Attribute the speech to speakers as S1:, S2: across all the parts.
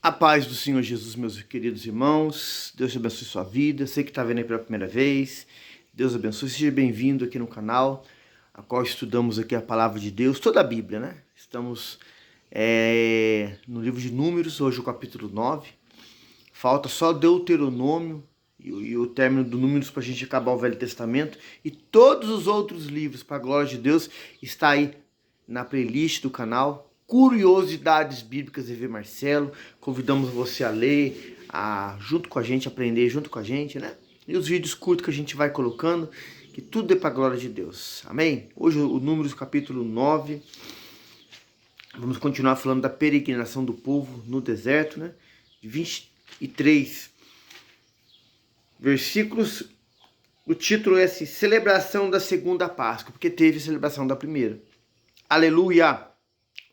S1: A paz do Senhor Jesus, meus queridos irmãos. Deus te abençoe sua vida. Sei que está vendo aí pela primeira vez. Deus abençoe. Seja bem-vindo aqui no canal, a qual estudamos aqui a palavra de Deus, toda a Bíblia, né? Estamos no livro de Números, hoje o capítulo 9. Falta só Deuteronômio e o término do Números para a gente acabar o Velho Testamento. E todos os outros livros, para a glória de Deus, está aí na playlist do canal. Curiosidades Bíblicas EV Marcelo. Convidamos você a ler, junto com a gente, aprender junto com a gente, né? E os vídeos curtos que a gente vai colocando, que tudo é para a glória de Deus. Amém? Hoje o Números capítulo 9. Vamos continuar falando da peregrinação do povo no deserto, né? De 23 versículos. O título é assim: celebração da segunda Páscoa, porque teve a celebração da primeira. Aleluia!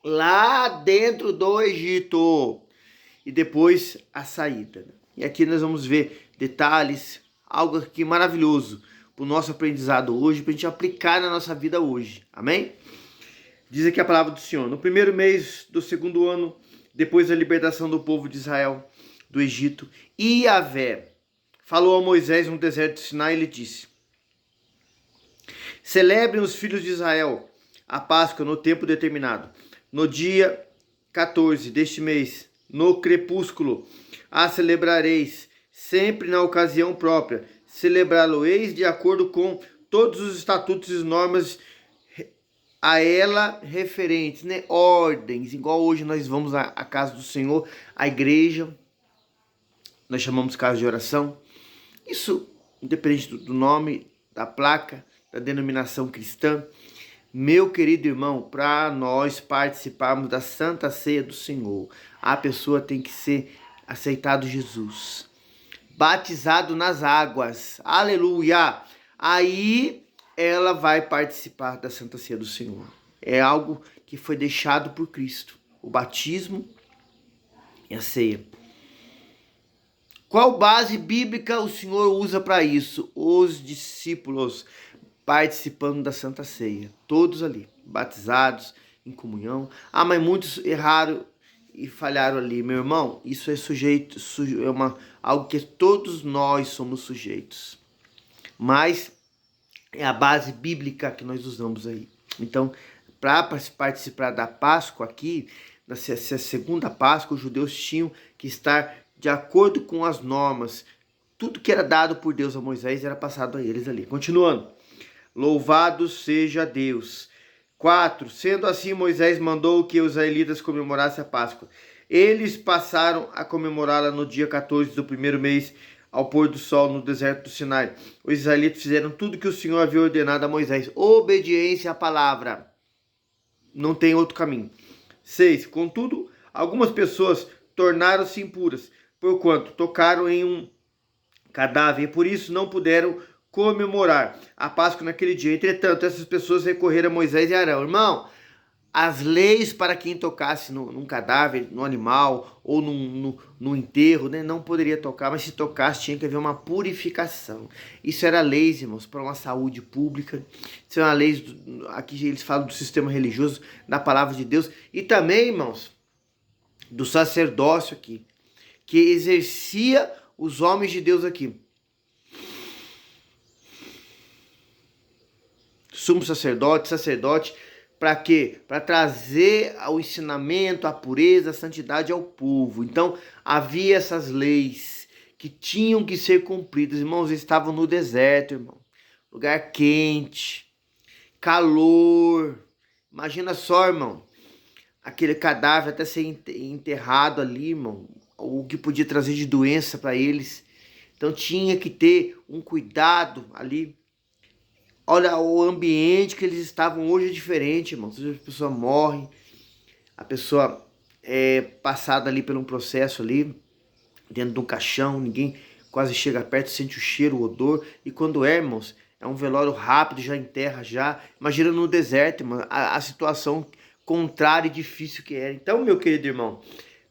S1: Lá dentro do Egito, e depois a saída. E aqui nós vamos ver detalhes, algo aqui maravilhoso para o nosso aprendizado hoje, para a gente aplicar na nossa vida hoje, amém? Diz aqui a palavra do Senhor: no primeiro mês do segundo ano, depois da libertação do povo de Israel do Egito, Yahvé falou a Moisés no deserto de Sinai e lhe disse: celebrem os filhos de Israel a Páscoa no tempo determinado. No dia 14 deste mês, no crepúsculo, a celebrareis, sempre na ocasião própria. Celebrá-lo-eis de acordo com todos os estatutos e normas a ela referentes, né? Ordens, igual hoje nós vamos à casa do Senhor, à igreja, nós chamamos casa de oração. Isso, independente do nome, da placa, da denominação cristã. Meu querido irmão, para nós participarmos da Santa Ceia do Senhor, a pessoa tem que ser aceitado Jesus, batizado nas águas, aleluia, aí ela vai participar da Santa Ceia do Senhor. É algo que foi deixado por Cristo, o batismo e a ceia. Qual base bíblica o Senhor usa para isso? Os discípulos participando da Santa Ceia, todos ali, batizados, em comunhão. Mas muitos erraram e falharam ali, meu irmão. Isso é algo que todos nós somos sujeitos, mas é a base bíblica que nós usamos aí. Então, para participar da Páscoa aqui, na segunda Páscoa, os judeus tinham que estar de acordo com as normas. Tudo que era dado por Deus a Moisés era passado a eles ali. Continuando. Louvado seja Deus. 4. Sendo assim, Moisés mandou que os israelitas comemorassem a Páscoa. Eles passaram a comemorá-la no dia 14 do primeiro mês, ao pôr do sol, no deserto do Sinai. Os israelitas fizeram tudo que o Senhor havia ordenado a Moisés. Obediência à palavra. Não tem outro caminho. 6. Contudo, algumas pessoas tornaram-se impuras, porquanto tocaram em um cadáver, e por isso não puderam comemorar a Páscoa naquele dia. Entretanto, essas pessoas recorreram a Moisés e Arão. Irmão, as leis para quem tocasse num cadáver, no animal ou no enterro, né, não poderia tocar, mas se tocasse tinha que haver uma purificação. Isso era leis, irmãos, para uma saúde pública. Isso é uma lei, aqui eles falam do sistema religioso, da palavra de Deus, e também, irmãos, do sacerdócio aqui, que exercia os homens de Deus aqui. Sumo sacerdote, para quê? Para trazer o ensinamento, a pureza, a santidade ao povo. Então, havia essas leis que tinham que ser cumpridas. Irmãos, eles estavam no deserto, irmão. Lugar quente, calor. Imagina só, irmão, aquele cadáver até ser enterrado ali, irmão. O que podia trazer de doença para eles. Então, tinha que ter um cuidado ali. Olha, o ambiente que eles estavam hoje é diferente, irmão. A pessoa morre, a pessoa é passada ali por um processo ali, dentro de um caixão, ninguém quase chega perto, sente o cheiro, o odor. E quando irmãos, é um velório rápido, já enterra já. Imagina no deserto, irmão, a situação contrária e difícil que era. Então, meu querido irmão,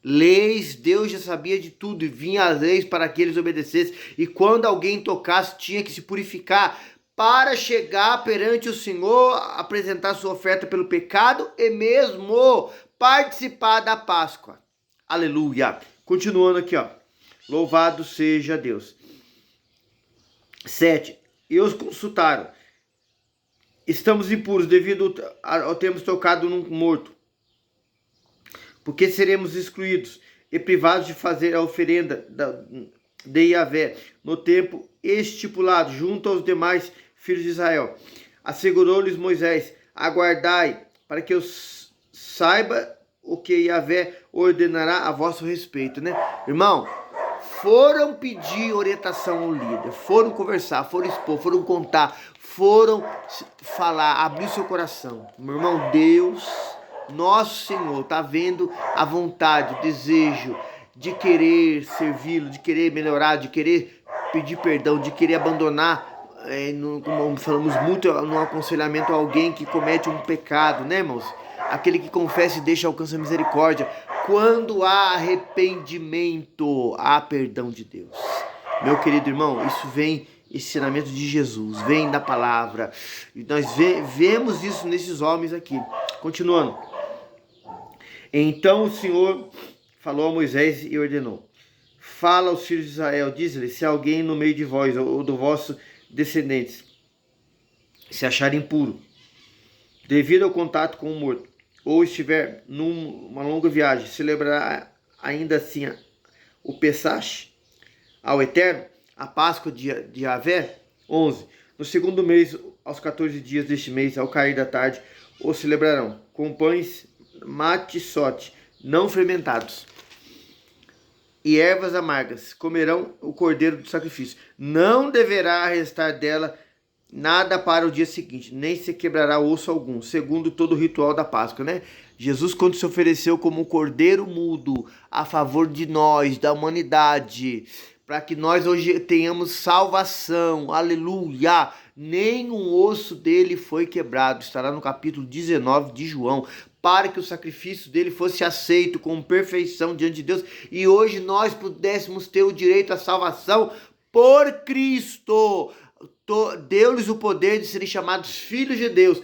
S1: leis, Deus já sabia de tudo e vinha as leis para que eles obedecessem. E quando alguém tocasse, tinha que se purificar para chegar perante o Senhor, apresentar sua oferta pelo pecado e mesmo participar da Páscoa. Aleluia! Continuando aqui, ó. Louvado seja Deus. 7. E os consultaram. Estamos impuros devido ao termos tocado num morto. Porque seremos excluídos e privados de fazer a oferenda de Yahvé no tempo estipulado junto aos demais filhos de Israel. Assegurou-lhes Moisés: aguardai para que eu saiba o que Yahvé ordenará a vosso respeito, né? Irmão, foram pedir orientação ao líder, foram conversar, foram expor, foram contar, foram falar, abrir seu coração. Meu irmão, Deus, nosso Senhor, está vendo a vontade, o desejo de querer servi-lo, de querer melhorar, de querer pedir perdão, de querer abandonar, como falamos muito no aconselhamento, alguém que comete um pecado, né, irmãos? Aquele que confessa e deixa alcança a misericórdia. Quando há arrependimento, há perdão de Deus. Meu querido irmão, isso vem ensinamento de Jesus, vem da palavra. E nós vemos isso nesses homens aqui. Continuando. Então o Senhor falou a Moisés e ordenou: fala aos filhos de Israel, diz-lhes: se alguém no meio de vós ou do vosso descendentes se achar impuro, devido ao contato com o morto, ou estiver numa longa viagem, celebrará ainda assim o Pessach ao Eterno, a Páscoa de Yahvé. 11. No segundo mês, aos 14 dias deste mês, ao cair da tarde, o celebrarão com pães matissote, não fermentados, e ervas amargas. Comerão o cordeiro do sacrifício. Não deverá restar dela nada para o dia seguinte, nem se quebrará osso algum, segundo todo o ritual da Páscoa, né? Jesus, quando se ofereceu como um cordeiro mudo a favor de nós, da humanidade, para que nós hoje tenhamos salvação, aleluia, nenhum osso dele foi quebrado, estará no capítulo 19 de João, para que o sacrifício dele fosse aceito com perfeição diante de Deus, e hoje nós pudéssemos ter o direito à salvação por Cristo. Deu-lhes o poder de serem chamados filhos de Deus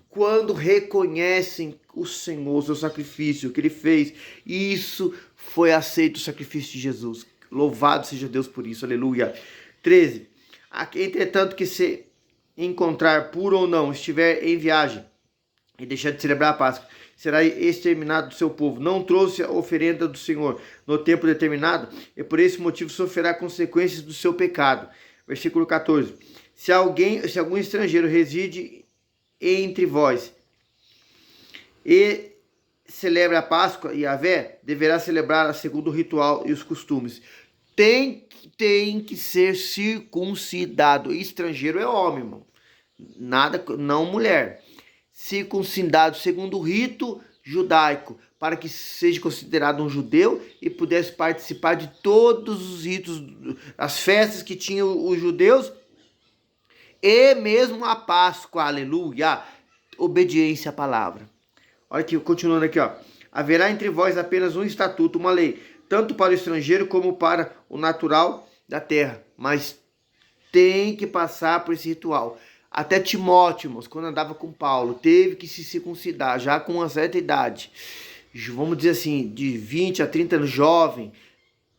S1: quando reconhecem o Senhor, o seu sacrifício, o que ele fez. E isso foi aceito, o sacrifício de Jesus. Louvado seja Deus por isso, aleluia. 13. Entretanto, que se encontrar puro ou não, estiver em viagem e deixar de celebrar a Páscoa, será exterminado do seu povo. Não trouxe a oferenda do Senhor no tempo determinado, e por esse motivo sofrerá consequências do seu pecado. Versículo 14. Se algum estrangeiro reside entre vós e celebra a Páscoa e Yahvé, deverá celebrar segundo o ritual e os costumes. Tem que ser circuncidado. Estrangeiro é homem, irmão. Nada, não mulher. Circuncidado segundo o rito judaico, para que seja considerado um judeu e pudesse participar de todos os ritos, as festas que tinham os judeus, e mesmo a Páscoa, aleluia, obediência à palavra. Olha aqui, continuando aqui, ó. Haverá entre vós apenas um estatuto, uma lei, tanto para o estrangeiro como para o natural da terra, mas tem que passar por esse ritual. Até Timóteo, quando andava com Paulo, teve que se circuncidar, já com uma certa idade, vamos dizer assim, de 20 a 30 anos, jovem,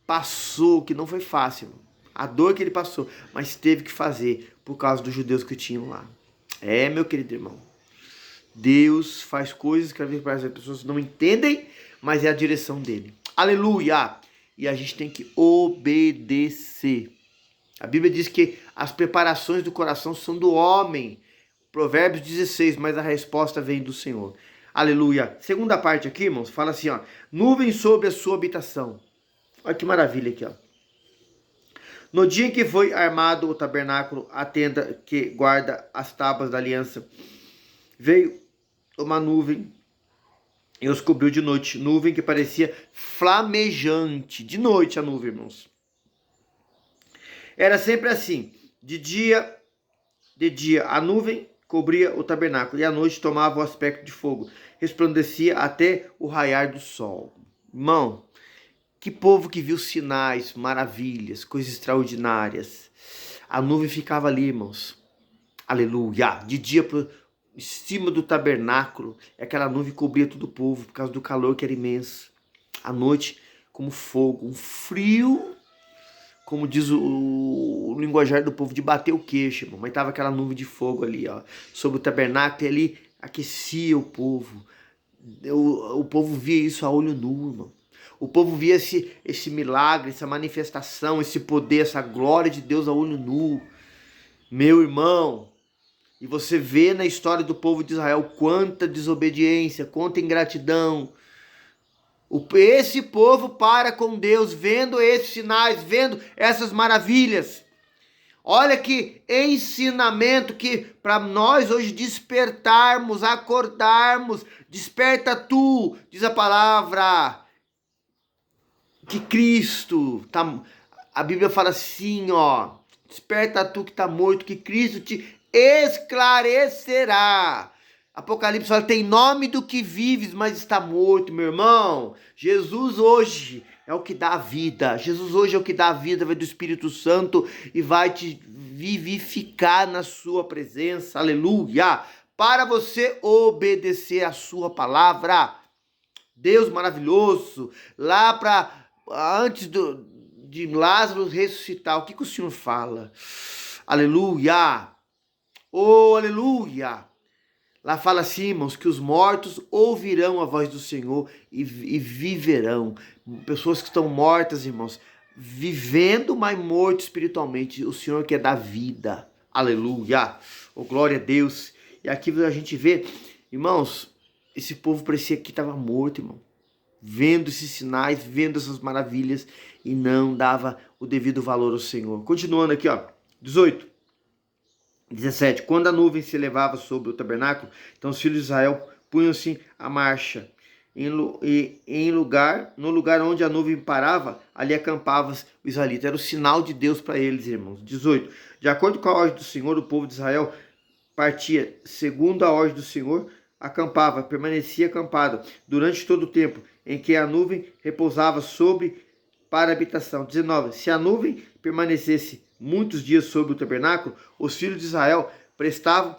S1: passou, que não foi fácil, a dor que ele passou, mas teve que fazer por causa dos judeus que tinham lá. Meu querido irmão, Deus faz coisas que às vezes as pessoas não entendem, mas é a direção dele. Aleluia! E a gente tem que obedecer. A Bíblia diz que as preparações do coração são do homem. Provérbios 16, mas a resposta vem do Senhor. Aleluia. Segunda parte aqui, irmãos, fala assim, ó. Nuvem sobre a sua habitação. Olha que maravilha aqui, ó. No dia em que foi armado o tabernáculo, a tenda que guarda as tábuas da aliança, veio uma nuvem e os cobriu de noite. Nuvem que parecia flamejante. De noite a nuvem, irmãos. Era sempre assim. De dia a nuvem cobria o tabernáculo e à noite tomava o aspecto de fogo. Resplandecia até o raiar do sol. Irmão, que povo que viu sinais, maravilhas, coisas extraordinárias. A nuvem ficava ali, irmãos. Aleluia. De dia em cima do tabernáculo, aquela nuvem cobria todo o povo por causa do calor que era imenso. À noite como fogo, um frio, como diz o linguajar do povo, de bater o queixo, irmão. Mas estava aquela nuvem de fogo ali, ó, sobre o tabernáculo, e ali aquecia o povo. O povo via isso a olho nu, irmão. O povo via esse milagre, essa manifestação, esse poder, essa glória de Deus a olho nu. Meu irmão, e você vê na história do povo de Israel quanta desobediência, quanta ingratidão. Esse povo para com Deus, vendo esses sinais, vendo essas maravilhas. Olha que ensinamento que para nós hoje despertarmos, acordarmos. Desperta tu, diz a palavra, que Cristo, a Bíblia fala assim, ó, desperta tu que está morto, que Cristo te esclarecerá. Apocalipse fala, tem nome do que vives, mas está morto, meu irmão. Jesus hoje é o que dá a vida. Jesus hoje é o que dá a vida, vai do Espírito Santo e vai te vivificar na sua presença. Aleluia! Para você obedecer a sua palavra. Deus maravilhoso. Lá para antes de Lázaro ressuscitar, o que o Senhor fala? Aleluia! Oh, aleluia! Lá fala assim, irmãos, que os mortos ouvirão a voz do Senhor e viverão. Pessoas que estão mortas, irmãos, vivendo, mas morto espiritualmente. O Senhor quer dar vida. Aleluia. Oh, glória a Deus. E aqui a gente vê, irmãos, esse povo parecia que estava morto, irmão. Vendo esses sinais, vendo essas maravilhas e não dava o devido valor ao Senhor. Continuando aqui, ó, 18. 17. Quando a nuvem se elevava sobre o tabernáculo, então os filhos de Israel punham-se à marcha. No lugar onde a nuvem parava, ali acampavam os israelitas. Era o sinal de Deus para eles, irmãos. 18. De acordo com a ordem do Senhor, o povo de Israel partia segundo a ordem do Senhor, acampava, permanecia acampado durante todo o tempo em que a nuvem repousava sobre para a habitação. 19. Se a nuvem permanecesse muitos dias sobre o tabernáculo, os filhos de Israel prestavam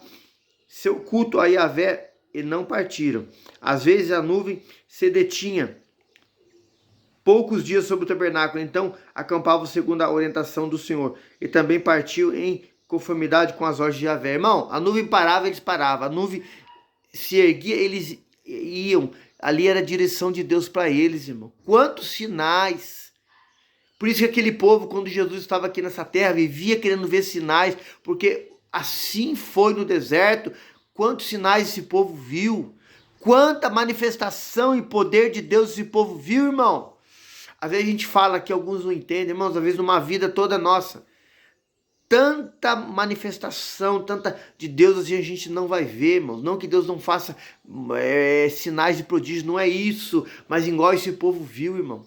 S1: seu culto a Yahvé e não partiram. Às vezes a nuvem se detinha poucos dias sobre o tabernáculo, então acampavam segundo a orientação do Senhor e também partiu em conformidade com as ordens de Yahvé. Irmão, a nuvem parava, eles paravam. A nuvem se erguia, eles iam. Ali era a direção de Deus para eles, irmão. Quantos sinais! Por isso que aquele povo, quando Jesus estava aqui nessa terra, vivia querendo ver sinais, porque assim foi no deserto. Quantos sinais esse povo viu? Quanta manifestação e poder de Deus esse povo viu, irmão? Às vezes a gente fala que alguns não entendem, irmãos, às vezes numa vida toda nossa. Tanta manifestação, tanta de Deus assim a gente não vai ver, irmãos. Não que Deus não faça sinais de prodígio, não é isso. Mas igual esse povo viu, irmão.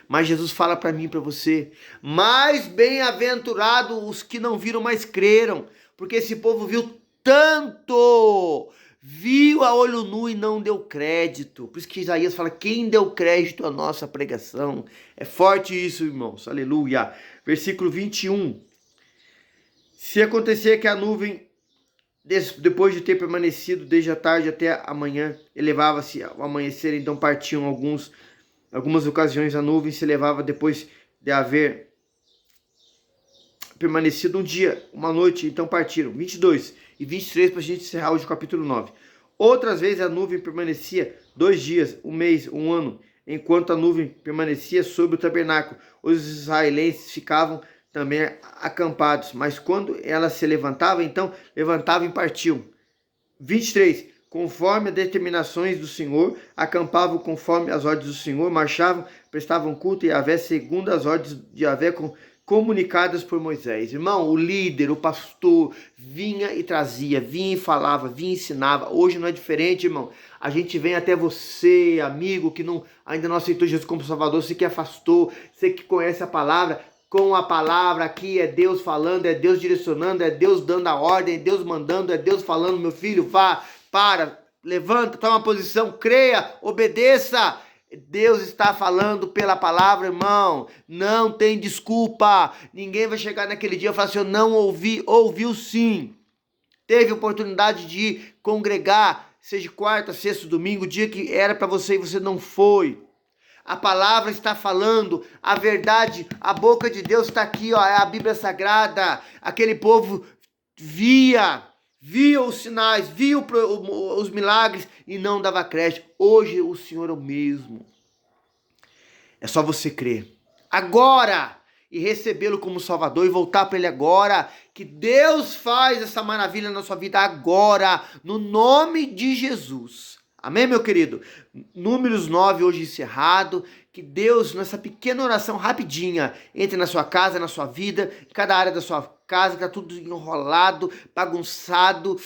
S1: Mas Jesus fala para mim e para você, mais bem-aventurado os que não viram, mas creram. Porque esse povo viu tanto, viu a olho nu e não deu crédito. Por isso que Isaías fala, quem deu crédito à nossa pregação? É forte isso, irmãos, aleluia. Versículo 21. Se acontecer que a nuvem, depois de ter permanecido desde a tarde até a manhã, elevava-se ao amanhecer, então partiam algumas ocasiões a nuvem se elevava depois de haver permanecido um dia, uma noite, então partiram. 22 e 23 para a gente encerrar hoje o capítulo 9. Outras vezes a nuvem permanecia 2 dias, um mês, um ano, enquanto a nuvem permanecia sobre o tabernáculo. Os israelenses ficavam também acampados, mas quando ela se levantava, então levantavam e partiam. 23. Conforme as determinações do Senhor, acampavam conforme as ordens do Senhor, marchavam, prestavam culto a Yahvé segundo as ordens de Yahvé comunicadas por Moisés. Irmão, o líder, o pastor, vinha e trazia, vinha e falava, vinha e ensinava. Hoje não é diferente, irmão. A gente vem até você, amigo, que ainda não aceitou Jesus como Salvador, você que afastou, você que conhece a palavra. Com a palavra aqui é Deus falando, é Deus direcionando, é Deus dando a ordem, é Deus mandando, é Deus falando, meu filho, vá, levanta, toma uma posição, creia, obedeça. Deus está falando pela palavra, irmão. Não tem desculpa. Ninguém vai chegar naquele dia e falar assim, eu não ouvi. Ouviu sim. Teve oportunidade de ir congregar, seja quarta, sexta, domingo, dia que era para você e você não foi. A palavra está falando, a verdade, a boca de Deus está aqui, ó, é a Bíblia Sagrada. Aquele povo via os sinais, via os milagres e não dava crédito. Hoje o Senhor é o mesmo. É só você crer agora e recebê-lo como Salvador e voltar para Ele agora, que Deus faz essa maravilha na sua vida agora, no nome de Jesus. Amém, meu querido? Números 9 hoje encerrado. Que Deus, nessa pequena oração rapidinha, entre na sua casa, na sua vida, em cada área da sua casa, que tá tudo enrolado, bagunçado,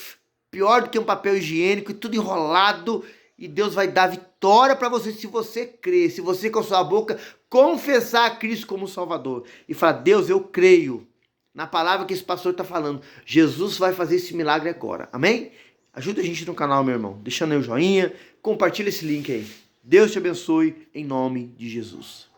S1: pior do que um papel higiênico, tudo enrolado. E Deus vai dar vitória para você se você crer, se você com a sua boca confessar a Cristo como Salvador e falar: Deus, eu creio na palavra que esse pastor está falando. Jesus vai fazer esse milagre agora. Amém? Ajuda a gente no canal, meu irmão, deixando aí o joinha, compartilha esse link aí. Deus te abençoe em nome de Jesus.